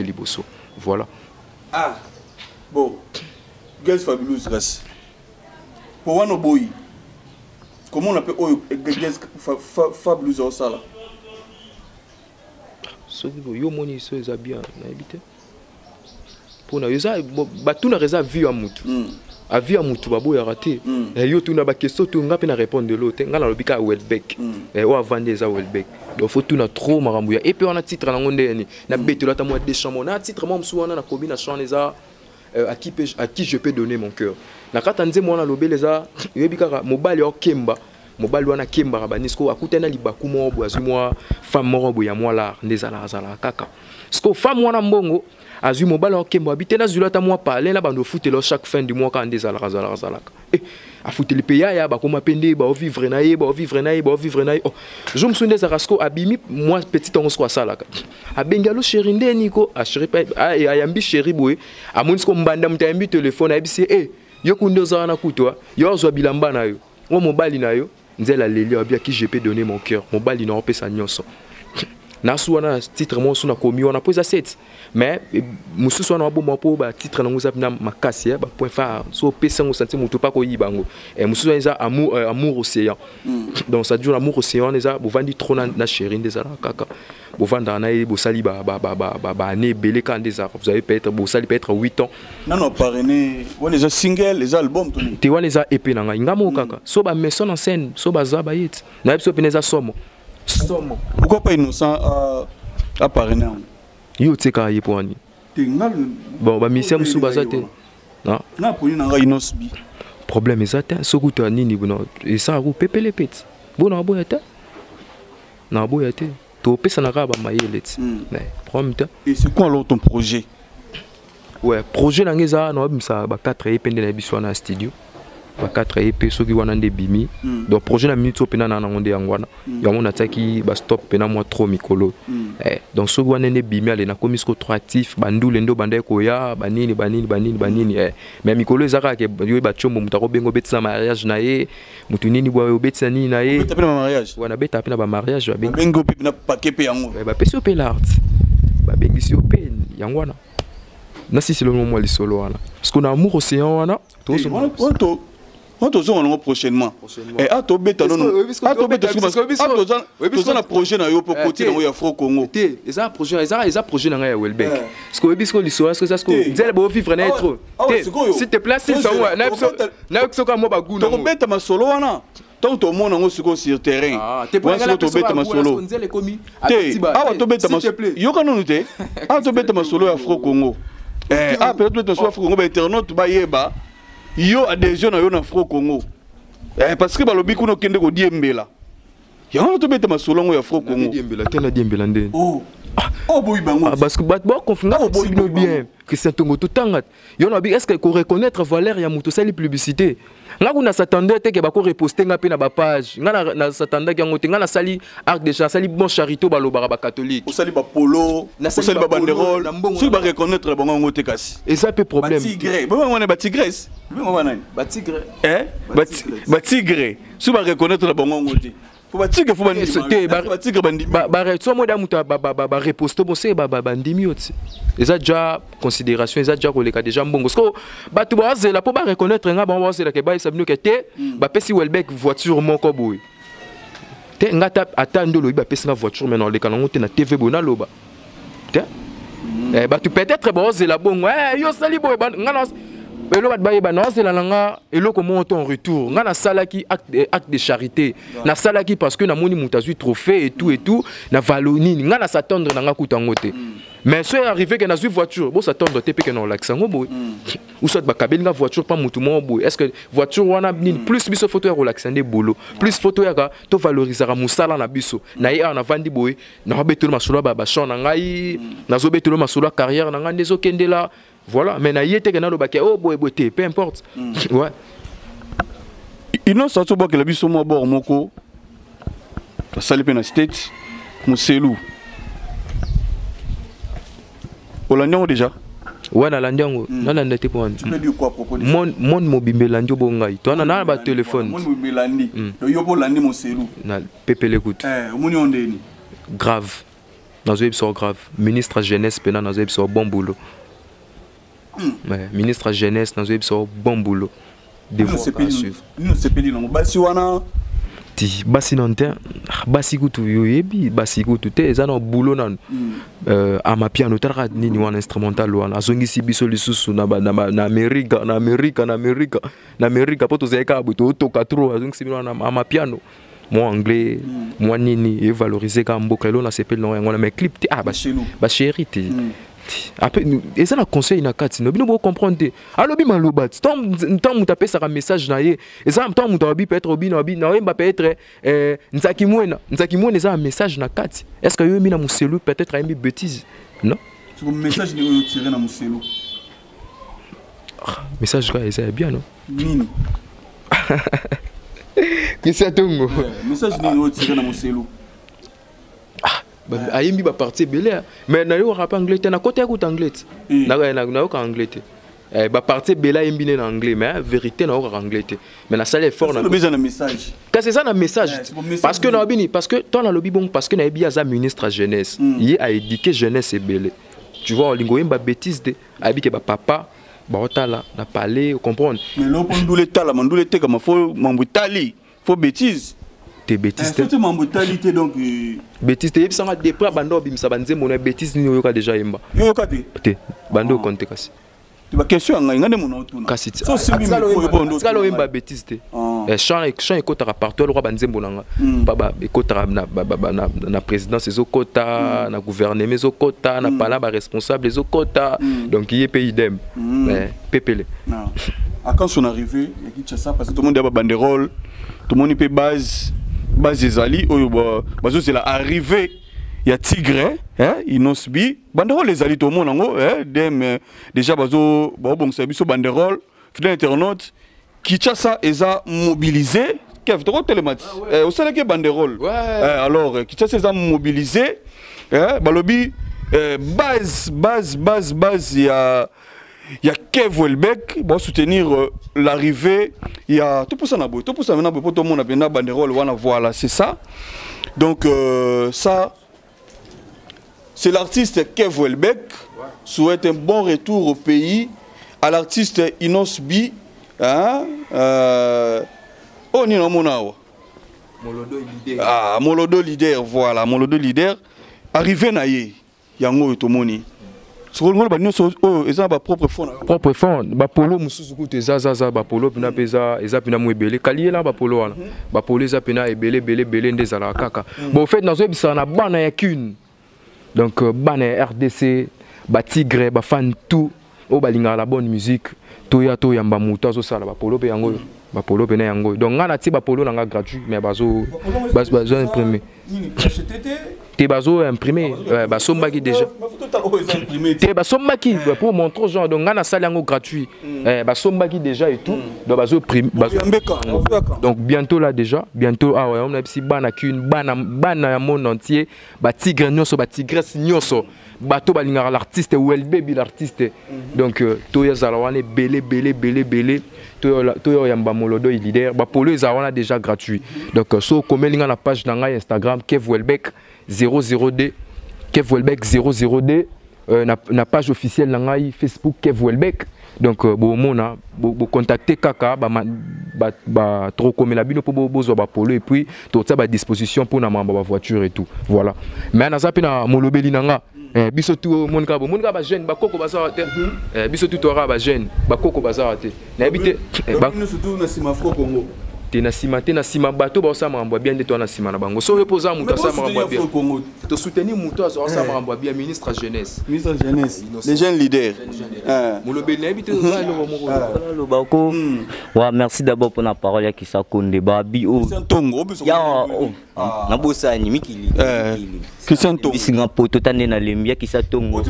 liboso. Voilà. Ah. Bon. Guess Fabulous reste. Pour one boy. Comment on appelle Guess Fabulous au sala? Yo moni so eza bien na habité pour na eza batu na reza vie à mutu a vie à mutu babo ya raté yo tu na ba question tu nga pe na répondre de l'autre nga na lobika Welbeck o avande eza Welbeck donc faut tu na trop marambu ya et puis on a titre na ngonde ni na betela ta moi des chambon na titre moi msuana na kobi na chant eza à qui je peux donner mon cœur na kata nze moi na lobé leza yebika mobali o kemba mobali wana kemba banisko akutana libaku mo boazu moi femme moro boya moi la ndezala azala kaka sko femme wana mbongo azu mobali o kemba bitena zulata moi parler na bando foutelo chaque fin du mois quand ndezala azala eh a fouteli peya ya ba koma pende ba vivre na ye oh je me souviens de rasko abimi moi petit ongo sko salaka abengalo chéri ndeni ko a chéri pa ayambi chéri boy a monsko mbanda mutayambi téléphone abisi eh yo kundoza na kutwa yo zo bilamba na yo o mobali na yo nzela leli obia qui je peux donner mon cœur mobali na opesa nyonso na suana titre mo suna komi on a posé 7 mais musu suana bo mo po ba titre na nguza na makasi ba point phare so pesa ngo santi mutu pa ko yibango et musu eza amour océan donc ça dure amour océan eza bo vandi trop na chérie des ala kaka bo vanda na bo sali ba né belé quand des vous avez peut-être bo sali peut-être 8 ans non parrainé on les single les albums te wana eza épée na nga ngamo kaka so ba maison en scène so ba za ba yet na episode peneza somo. Pourquoi pas innocent à parrainer? Yo tseka yeponi. Bon ba mission musu bazate. Non. Na poni na nga inosbi. Problème ezate sokuto nini bona et ça ro pepele pet. Bona boyata. Na boyate. To pesa na ka ba mayelet. Mais problème. Et c'est quoi alors ton projet? Ouais, projet na ngeza na bimsa ba 4 EP na biso na studio. Ba 4 EP soki wana nde bimi donc projet na minute opena na ngonde yangwana yango nataki ba stop pena moi trop mikolo donc soki wana nde bimi ale na komisko trop actif bandule ndo banda ko ya banini mais mikolo ezaka ke yo ba chombo mutako bengo betisa mariage na ye mutu nini bwa yo betisa nini na ye betisa mariage wana beta pena ba mariage ba bengo pe na paquet pe yango ba pesi pe l'art ba bengisi pe yangwana na si c'est le moment li solo wana parce qu'on a amour océan wana to on te zoom prochainement. Et à toi bête non. À toi bête parce que na projet na yo pour côté na yo Afro Congo. Et ça projet na ya Welbeck. Parce que bisco liso est-ce que ça se dire bo vivre na trop. S'il te plaît s'il ça na yo soka mo bagu na. To bête ma solo wana. Tant to mon ngo siko sur terrain. Te pour la to bête ma solo. Ah to bête ma solo. Yo kanu te. Ah to bête ma solo Afro Congo. Ah peut-être to Afro Congo ba internaute ba yeba. Yo adhésion na yo na Afro Congo parce que balobi kuno kende ko diembela yango to beta masolongo ya Afro Congo diembela tena diembela ndeni boy bango parce que ba confinga sibino bien Christian Tongo tout tangat yo na bi est-ce que ko reconnaître valeur ya muto sali publicité nga kuna s'attendait te ke ba ko reposter nga pe na ba page nga na s'attendait ke ngote nga na sali arc de chance sali bon charité ba lobara ba catholique o sali ba polo o sali ba banderole so ba reconnaître ba ngote kasi et ça peut problème tigre ba ngone ba tigresse ba tigre ba tigre so ba reconnaître ba ngote faut ba tigre faut ba ndimi ba tigre ba ndimi ba so mo da muta ba reposter bon c'est ba ndimi oti et ça déjà considération ça déjà koleka déjà mbongo parce que ba tu ba zela pour ba reconnaître nga ba zela ke ba sabino ke te ba pesi Welbeck voiture moko boy te nga tap atando lo ba pesi nga voiture maintenant le kanango te na TV bona loba te ba tu peut-être ba zela bongo yo sali boy nga na elo bat baye ba na zela nga elo ko monte en retour nga na salaki acte de charité na salaki parce que na moni mutazui trophée et tout na valonini nga na s'attendre na nga kutango te mais c'est arrivé que na zui voiture bon s'attendre te pe que na relaxango boy ou soit ba kabeli nga voiture pas mutu mo boy est-ce que voiture wana plus biso photo ya relaxande bolo plus photo ya ka to valorisera musala na biso na ye na vandi boy na betelo masolo ba chon na ngai na zo betelo masolo carrière na nga ndezo kendela. Voilà, mais na yete que na lo baké oh boy boté peu importe. Ouais. Ino sa to ba que la biso mo bor moko. Sali pe na state Muselu. Olandiango déjà. Ouais na landiango, na landa te pour. Tu peux dire quoi à propos de ça? Mon mobile landio bongai. Toi na ba téléphone. Mon mobile landi. Yo bo landi Muselu. Na pépé l'écoute. Omoni ondeni. Grave. Dans web sur grave. Ministre jeunesse pena dans web sur bon boulot. Mais ministre jeunesse dans web sur bon boulot. Devoir suivre. Nous c'est peli non basi wana. Ti basi nante basi kutu yoyebi basi kutu te za no boulot nan ama piano tara nini wana instrumental wana azongisi biso lisusu na America poto zeka buto toka trop azongisi wana ama piano moi anglais moi nini et valoriser ka mboka lo na sepel no ngona mais clip te ba chéri te après et ça na conseil na kati no bino bo comprendre alobi maloba tant muta pesa ka message na ye et ça tant muta obi peut être obi na ba peut être nzaki mwena ça un message na kati est-ce que yo mi na Muselu peut-être a mis bêtise non sur message ni yo tirer na Muselu message ka ça bien non nini Christian Tongo message ni yo tirer na Muselu ayembi ba partie belé mais na yo rap anglais te na côté écoute anglais na yo ka anglais te Bah partie bela imbine en anglais mais vérité na en anglais mais la salle est fort na le besoin de message quand c'est ça un message parce que na bini parce que toi na lobby bon parce que na bien za ministre jeunesse il a éduqué jeunesse et belé tu vois lingo imba bêtise de habite ba papa ba otala na parler comprendre mais lo pondule tala mandule te comme faut mambutali faut bêtise tes bêtises c'est mambutali donc bêtise te yebisa nga depuis bando bimisa banze mon bêtise ni yoka déjà imba yoka te bando compte kasi tu vas question ngane mon otuna kasi so sikalo imba bêtise te champ ekotaka partout le roi banzembo nanga baba ekotaka na présidence ezokota na gouvernement ezokota na pala ba responsable ezokota donc il est pays idem pepele quand son arrivé il y a ça parce que tout le monde a banderole tout le monde peut base ezali bazo c'est la arrivée il y a Tigre Inosbi banderole ezali tout le monde ngo déjà bazo bon service banderole fidèle internaute Kinshasa eza mobilisé Kev to télémat au sein que banderole alors Kinshasa eza mobilisé balobi base il y a Kev Welbeck pour soutenir l'arrivée il y a tout pour ça na boy tout pour ça maintenant pour tout le monde a bien banderole voilà c'est ça donc ça c'est l'artiste Kev Welbeck souhaite un bon retour au pays à l'artiste Inosbi oh ni no monawa Molodo leader Molodo leader voilà Molodo leader arrivé na ye yango tomoni sokolo ba nyonso eza ba propre fond ba polo mususu kutu za ba polo pina peza eza pina mwebele kaliela ba polo wana ba polo eza pina ebele ndezala kaka bon fait nazo ebisa na bana ya qu'une donc bana ya RDC ba Tigre ba fan tout o balinga la bonne musique toya mba muto azo sala ba polo pe yango ba polo pe na yango donc ngana ti ba polo nanga gratuit mais bazo imprimer te bazo imprimer basombaki déjà te basombaki pour montrer genre donc ngana sala yango gratuit basombaki déjà et tout donc bazo donc bientôt là déjà bientôt on a si bana qu'une bana ya monde entier ba Tigre nyonso ba Tigresse nyonso bato balingara l'artiste Welbeck l'artiste donc toya zalawane belé toya yamba Molodo leader ba polo ezalana déjà gratuit donc so komelinga na page na ngai Instagram Kev Welbeck 00D Kev Welbeck 00D na page officielle na ngai Facebook Kev Welbeck donc bomona bo contacter kaka ba trop comme la bino pour bozwa ba polo et puis tout ça ba disposition pour na mamba ba voiture et tout voilà mais na zapi na molobeli nanga biso tout monika ba jeune ba koko baza te biso tout tora ba jeune ba koko baza te na habite ba surtout na sima fro Congo te na sima bato ba osama mbo bien de toi na sima na bango so reposa muto osama mbo bien to soutenir muto osama mbo bien ministre jeunesse les jeunes leaders molobeli na habite lo bako wa merci d'abord pour la parole qui ça konde babi o ya na bosani mikili Christian Tongo bisinga poto tande na lembia qui ça tongo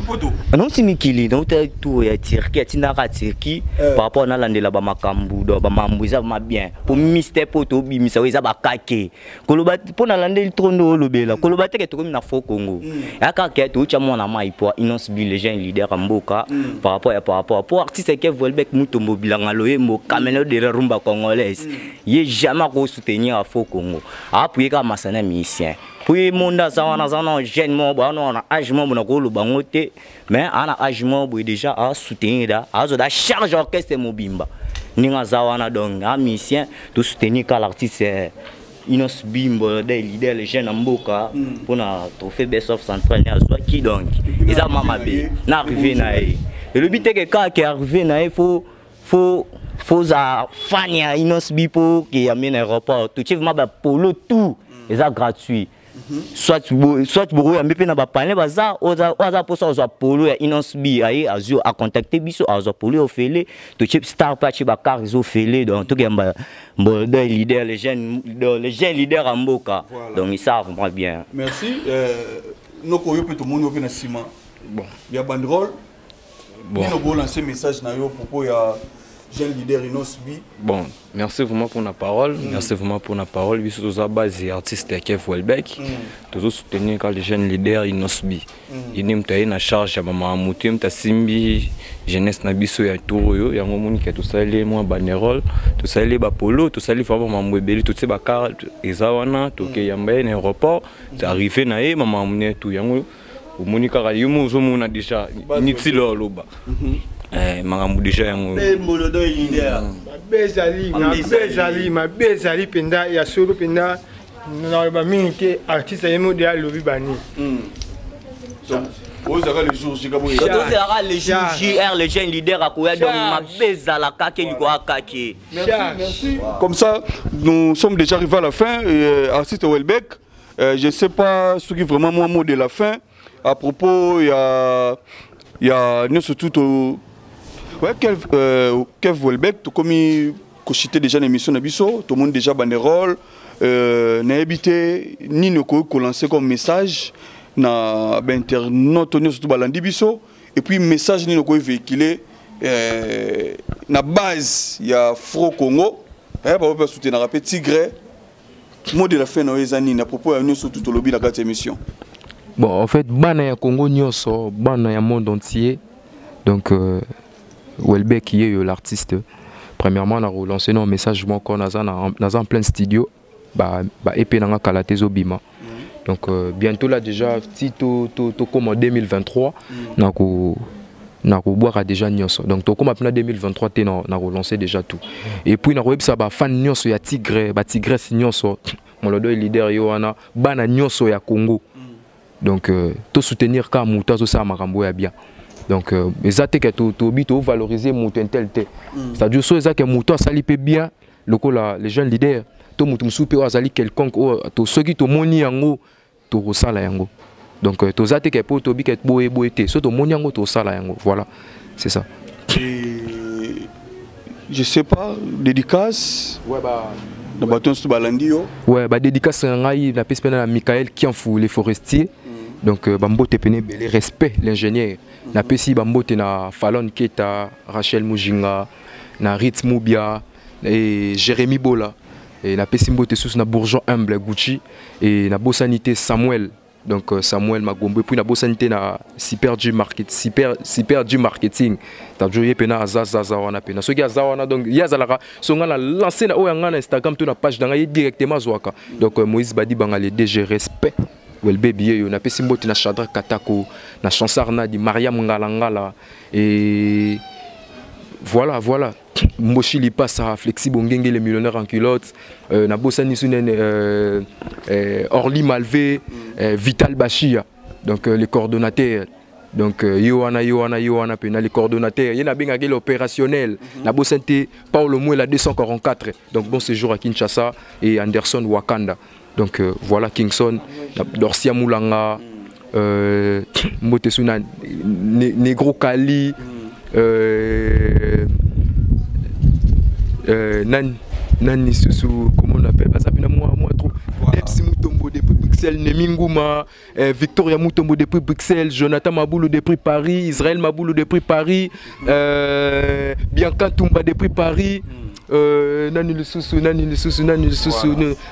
non si mikili donc tout ya Turquie tina ka Turquie par rapport na landela ba makambu do ba mambuza ma bien pour mystère poto bimisa weza ba kake koloba pona landeli trondo lobela koloba teke to na fo Congo ya ka ke to cha mona mai pour Inosbi les gens leaders mboka par rapport pour artiste Kev Welbeck mutombo bilanga loyembo kameno de rumba congolaise ye jamais ko soutenir à fo Congo appuyer ka masana musicien puis monde ça on a jeune mo on a âge mo na ko lo bangote mais on a âge mo déjà à soutenir da azo da charge orchestre mobimba ninga zawana donc a musicien to soutenir ka l'artiste Inosbi des leaders les jeunes mboka pour na trophée best of central na zo qui donc ils a mama be na arrivé na et le but est que quand qui arrivé na faut za fania Inosbi pour qui amène aéroport tout vraiment ba polo tout ils a gratuit soit boro ya mbepe na ba panel baza oza posa oza polo ya Inosbi ai azio a contacter biso azo polo ofele to chip star patch ba car zo fele donc to gamba des leaders les jeunes leaders en mboka donc ils savent vraiment bien merci noko yo pe to monde pe na sima bon ya banderole bon no go lancer message na yo propos ya jeune leader inosbi. Bon, merci vraiment pour la parole. Merci vraiment pour la parole. Nous sommes à base des artistes Kev Welbeck. Nous soutenir quand les jeunes leaders inosbi. Ils n'ont pas une charge à maman Moutim, ta Simbi, jeunesse Nabiso et Touro, et à un moment qui a tout ça, les moins banérol, tout ça, les bapolo, tout ça, les femmes, maman Mouébeli, tout ces bakar, et Zawana, tout qui y a un aéroport, c'est arrivé, naé, maman Mouné, tout yango, ou Monika Rayumo, Zomona déjà, Nitilo Loba. Maramou déjà yango. Molodo leader. Bezali penda ya solo penda na ba mingi artiste yemo de alobi bani. Vous avez le jour J. Le JR, le jeune leader à Kouya, donc ma bezala kake likoa kake. Merci. Comme ça, nous sommes déjà arrivés à la fin. Artiste Welbeck, je ne sais pas ce qui est vraiment mon mot de la fin. À propos, il y a nous surtout ouais, Kev Welbeck, tout comme il cochité déjà l'émission Nabiso, tout le monde déjà banderole, n'a habité ni ne ko lancer comme message na internaute surtout balandi biso et puis message ni ne ko véhiculer na base il y a Fro Congo, ba ba soutenir rapé Tigre. Mot de la fin na ezani à propos ya nous surtout to lobby la carte émission. Bon, en fait, bana ya Congo nyonso, bana ya monde entier. Donc Welbeck qui est l'artiste. Premièrement, on a relancé un message qu'on a en plein studio. Épée nanga kalatezo bima. Donc bientôt là déjà, si to comme en 2023, na ko boire déjà nyonso. Donc to comme en 2023 on a relancé déjà tout. Et puis na web ça ba fan nyonso ya Tigre, ba Tigresse nyonso. Mon lodo est leader yoana bana nyonso ya Congo. Donc to soutenir ka muta so ça makambo ya bien. Donc exacte que to valoriser muta tel tel. C'est-à-dire so exacte que muta sali pe bien les jeunes leaders to mutum soupe o azali quelconque to soki to moni yango to rosala yango. Donc to exacte que po to bi que boé boété so to moni yango to sala yango. Voilà, c'est ça. Je sais pas, dédicace. Ouais bah na baton su balandi yo. Ouais bah dédicace ngai na pespena na Michael Kianfou les forestiers. Donc bambote pene belé respect l'ingénieur. Na pesi bambote na Fallon Keta, Rachel Mujinga, na Ritz Moubia et Jérémy Bola. Et na pesi mbote sous na Bourgeon Humble Gucci et na Bossanité Samuel. Donc Samuel Magombe puis na Bossanité na Super du marketing. T'as joué pena Zaza wana pena. So ga zawana donc yazalaka songa na lancer na oyanga na Instagram to na page danga directement zwaka. Donc Moïse Badi bangale DG respect. Welbeck yo na pesi mbote na Chadra Katako na Chansarna di Mariam Ngalangala et voilà Moshi li passe à Flexible Ngenge les millionnaires en culotte na Bossani Sunen Orly Malvé Vital Bachia donc les coordonnateurs donc Yohana pena les coordonnateurs il y a bien l'opérationnel na Bossante Paulo Mouela 244 donc bon séjour à Kinshasa et Anderson Wakanda. Donc voilà Kingston, Dorcia Moulanga, Motesuna, Negro Kali, Nani Susu, comment on appelle ça? Moi trop. Depsi Moutombo depuis Bruxelles, Neminguma, Victoria Moutombo depuis Bruxelles, Jonathan Maboulou depuis Paris, Israël Maboulou depuis Paris, Bianca Toumba depuis Paris, Nani le Susu,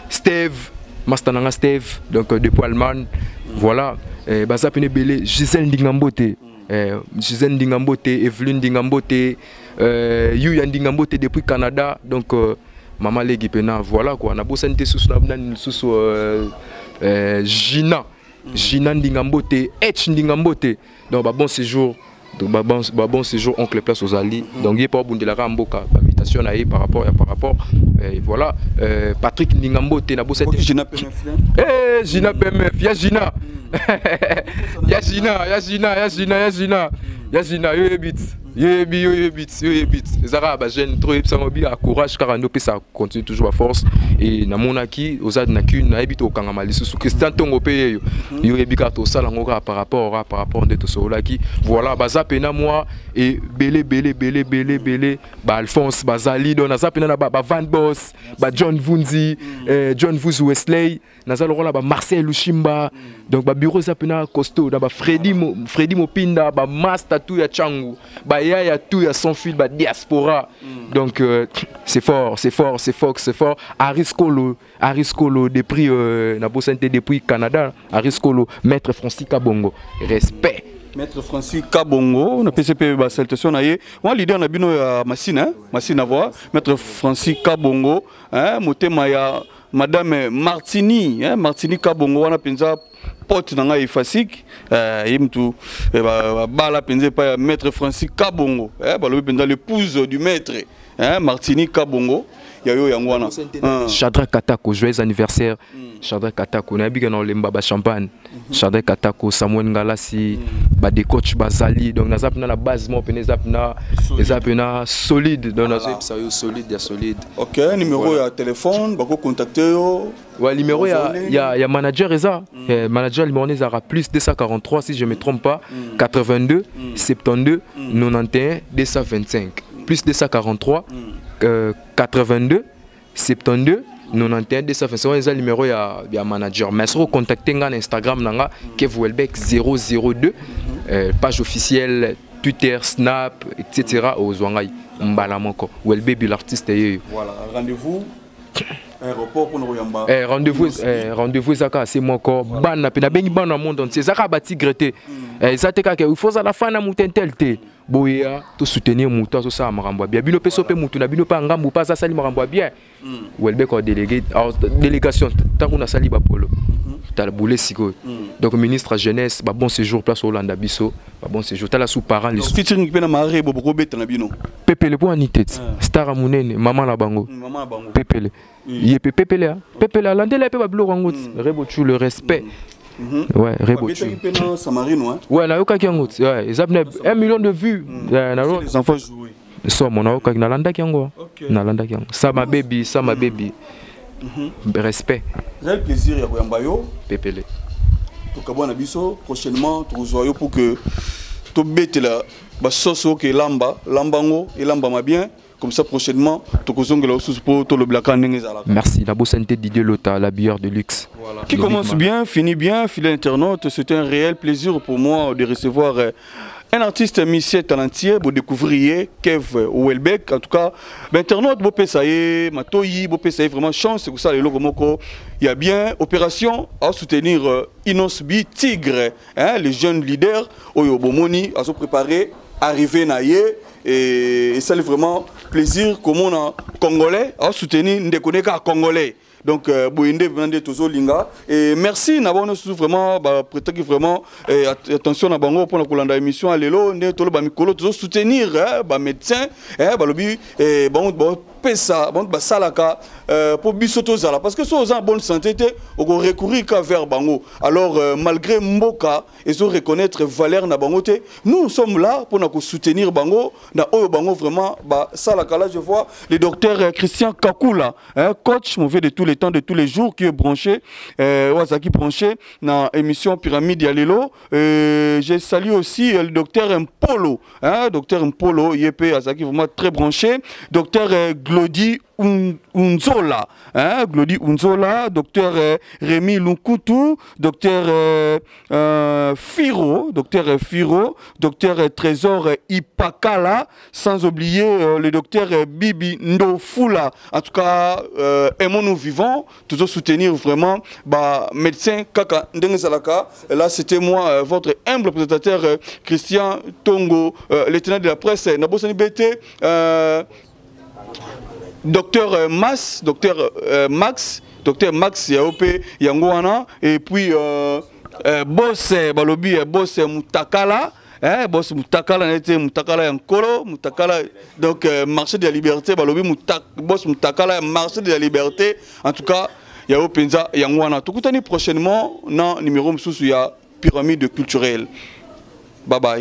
Steve. Mastananga Steve, donc depuis Allemagne, voilà. Baza Pene Belé, Gisèle Ndingambote, Evelyne Ndingambote, Yuya Ndingambote depuis Canada, donc Maman Legi Pena, voilà quoi. On a besoin de sous Gina Ndingambote, H Ndingambote, donc bon séjour. Donc bon séjour oncle place aux Ali donc il est pas bon de la ramboka invitation par rapport voilà Patrick Ndingambote na bossé Gina PMF Gina PMF ya Gina yo bit Zara ba jeune trop ça courage car on peut ça continue toujours à force et na monaki aux ad na qu'une na habite au Kangamali sous Christian Tongo paye yo ebika to sala ngoka par rapport de tout ça là qui voilà baza pena moi et belé ba Alphonse Bazali don na zapena na ba Van Boss ba John Vunzi John Vuz Wesley na zalo la ba Marcel Lushimba donc ba bureau zapena costaud na ba Freddy Mopinda ba Master tout ya Changu ba il y a tout, il y a son fil, bah, diaspora. Donc, c'est fort, c'est fort, c'est fort, c'est fort. Ariscolo, depuis, depuis Canada, Ariscolo, Maître Francis Kabongo, respect. Maître Francis Kabongo, on a PCP, salutation, on a l'idée, on a bino Massine, Massine à voir, Maître Francis Kabongo, Motema, Madame Martini, Martini Kabongo, on a pensé porte dans la effacique, tout, bala pensé pas Maître Francis Kabongo, l'épouse du maître, Martini Kabongo. Chadra Katako, joyeux anniversaire. Chadra Katako, on a bien dans le Mbaba Champagne. Chadra Katako, Samuel Ngalassi, des coachs Bazali. Donc, nous avons la base, nous avons solide. Donc, nous avons solide. Ok, numéro de téléphone, vous contacter. Ouais, numéro, il y a manager Eza. Manager, numéro Eza plus 243, si je ne me trompe pas. 82, 72, 91, 225. Plus 243. 82 72 91 225 c'est le numéro ya manager mais sur contacter sur Instagram nanga Kev Welbeck 002 page officielle Twitter Snap etc. aux Zwangai mbala moko Welbeck l'artiste voilà rendez-vous aéroport pour nous rendez-vous zaka c'est moko bana pe na bengi bana monde entier zaka bati grete zateka ke il faut za la fin na mutentelte boya to soutenir muta so ça maramba bien bino peso pe mutu na bino pa ngambu pa za sali maramba bien Welbeck ko délégué délégation tangu na sali ba polo ta boulé siko donc ministre jeunesse ba bon séjour place Hollande biso ba bon séjour ta la sous parents les featuring pe na maré bo beta na bino pepele po ani tête star amunene maman la bango pepele yé pepele landela pe ba bilo rango rebochu le respect. Ouais, Rebochu. Ouais, na yoka kiango. Ouais, ils ont 1 million de vues. Les enfants jouent. So mon yoka na landa kiango. Na landa kiango. Ça ma baby. Respect. Réel plaisir ya koyamba yo. Pepele. To kabona biso prochainement to zoyo pour que to betela ba soso ke lambango et lamba ma bien. Comme ça prochainement, merci, la beau santé Didier Lota, la bière de luxe. Voilà. Qui commence bien, finit bien, fidèle internaute. C'est un réel plaisir pour moi de recevoir un artiste musicien talentueux pour découvrir Kev Welbeck. En tout cas, l'internaute, Matoyi, vraiment chance, c'est pour ça les logos moko. Il y a bien opération à soutenir Inosbi Tigre, les jeunes leaders, Oyo Bomoni, à se préparer, arriver naïe. Et ça, c'est vraiment plaisir comme on a Congolais à soutenir Ndekoneka Congolais. Donc, Boinde Bende Tozo Linga. Et merci, Nabon, vraiment, prêtez vraiment attention à Bango pour la émission à l'élo, Netolo Bamikolo, Tozo soutenir, médecin, Balobi, bon, ça, bon, salaka, pour Bissotozala. Parce que si on a bonne santé, on va recourir vers Bango. Alors, malgré Mboka, ils ont reconnaître valeur na Bango. Nous sommes là pour nous soutenir Bango. Na Oyo Bango, vraiment, salaka là, je vois le docteur Christian Kakula, coach mauvais de tous les temps, de tous les jours, qui est branché, Wazaki branché dans l'émission Pyramide Yalelo. Je salue aussi le docteur Mpolo, docteur Mpolo, IEP, Azaki, vraiment très branché. Docteur Glody Unzola, Glody Unzola, docteur Rémi Lunkutu, docteur Firo, docteur Trésor Ipakala, sans oublier le docteur Bibi Ndofula. En tout cas, aimons-nous vivants, toujours soutenir vraiment médecin Kaka Ndengesalaka. Là, c'était moi, votre humble présentateur Christian Tongo, lieutenant de la presse, Nabosani BT. Docteur Max, Yaop, Yangoana, et puis boss Balobi, boss Mutakala, boss Mutakala, n'était Mutakala Yankolo, Mutakala, donc marché de la liberté, Balobi boss Mutakala, marché de la liberté, en tout cas, Yaop Penza, Yangoana. Tout prochainement, dans numéro Moussou, il y a pyramide culturelle. Bye bye.